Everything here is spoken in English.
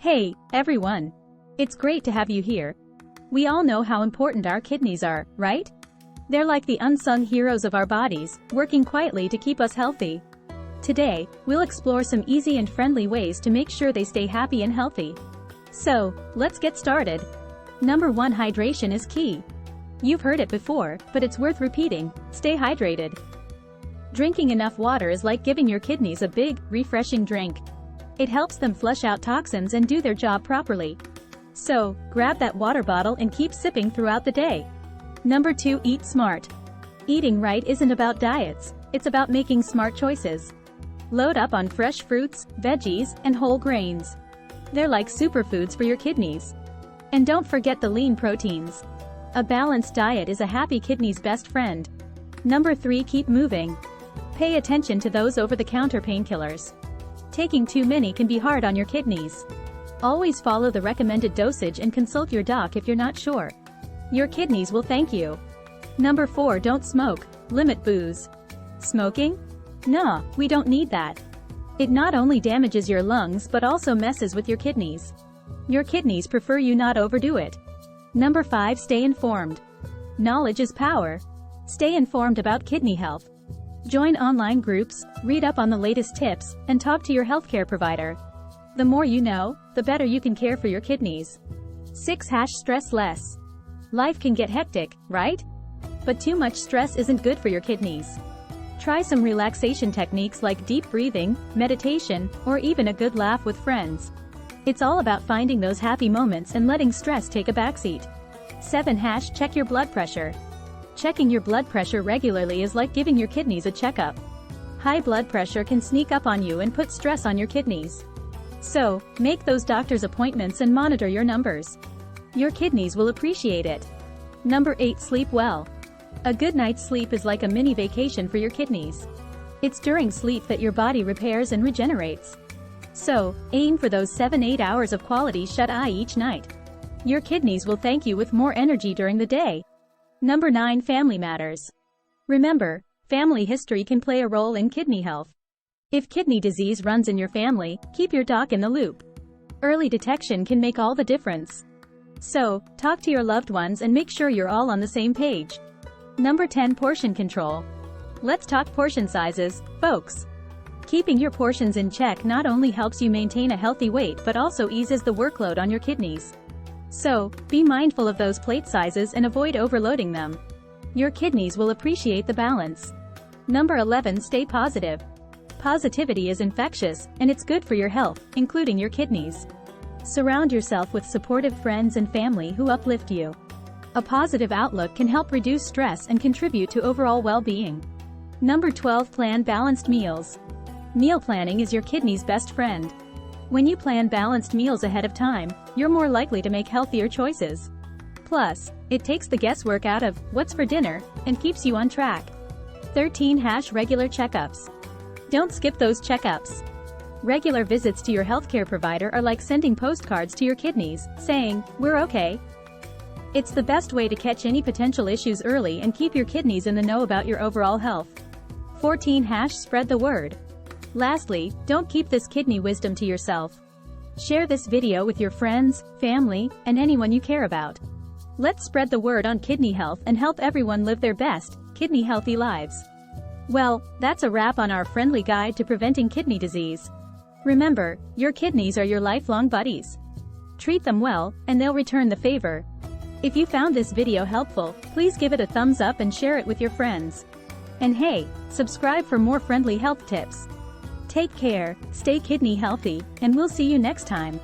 Hey, everyone! It's great to have you here. We all know how important our kidneys are, right? They're like the unsung heroes of our bodies, working quietly to keep us healthy. Today, we'll explore some easy and friendly ways to make sure they stay happy and healthy. So, let's get started. Number 1, hydration is key. You've heard it before, but it's worth repeating. Stay hydrated. Drinking enough water is like giving your kidneys a big, refreshing drink. It helps them flush out toxins and do their job properly. So, grab that water bottle and keep sipping throughout the day. Number 2, eat smart. Eating right isn't about diets, it's about making smart choices. Load up on fresh fruits, veggies, and whole grains. They're like superfoods for your kidneys. And don't forget the lean proteins. A balanced diet is a happy kidney's best friend. Number 3, keep moving. Pay attention to those over-the-counter painkillers. Taking too many can be hard on your kidneys. Always follow the recommended dosage and consult your doc if you're not sure. Your kidneys will thank you. Number 4, don't smoke. Limit booze. Smoking? Nah, we don't need that. It not only damages your lungs but also messes with your kidneys. Your kidneys prefer you not overdo it. Number 5, stay informed. Knowledge is power. Stay informed about kidney health. Join online groups, read up on the latest tips, and talk to your healthcare provider. The more you know, the better you can care for your kidneys. 6, stress less. Life can get hectic, right? But too much stress isn't good for your kidneys. Try some relaxation techniques like deep breathing, meditation, or even a good laugh with friends. It's all about finding those happy moments and letting stress take a backseat. 7, check your blood pressure. Checking your blood pressure regularly is like giving your kidneys a checkup. High blood pressure can sneak up on you and put stress on your kidneys. So, make those doctor's appointments and monitor your numbers. Your kidneys will appreciate it. Number 8, sleep well. A good night's sleep is like a mini vacation for your kidneys. It's during sleep that your body repairs and regenerates. So, aim for those 7-8 hours of quality shut-eye each night. Your kidneys will thank you with more energy during the day. Number 9, family matters. Remember, family history can play a role in kidney health. If kidney disease runs in your family, keep your doc in the loop. Early detection can make all the difference. So, talk to your loved ones and make sure you're all on the same page. Number 10, portion control. Let's talk portion sizes, folks. Keeping your portions in check not only helps you maintain a healthy weight but also eases the workload on your kidneys. So, be mindful of those plate sizes and avoid overloading them. Your kidneys will appreciate the balance. Number 11, stay positive. Positivity is infectious, and it's good for your health, including your kidneys. Surround yourself with supportive friends and family who uplift you. A positive outlook can help reduce stress and contribute to overall well-being. Number 12, plan balanced meals. Meal planning is your kidney's best friend. When you plan balanced meals ahead of time, you're more likely to make healthier choices. Plus, it takes the guesswork out of what's for dinner and keeps you on track. 13, regular checkups. Don't skip those checkups. Regular visits to your healthcare provider are like sending postcards to your kidneys, saying, "We're okay." It's the best way to catch any potential issues early and keep your kidneys in the know about your overall health. 14, spread the word. Lastly, don't keep this kidney wisdom to yourself. Share this video with your friends, family, and anyone you care about. Let's spread the word on kidney health and help everyone live their best, kidney-healthy lives. Well, that's a wrap on our friendly guide to preventing kidney disease. Remember, your kidneys are your lifelong buddies. Treat them well, and they'll return the favor. If you found this video helpful, please give it a thumbs up and share it with your friends. And hey, subscribe for more friendly health tips. Take care, stay kidney healthy, and we'll see you next time.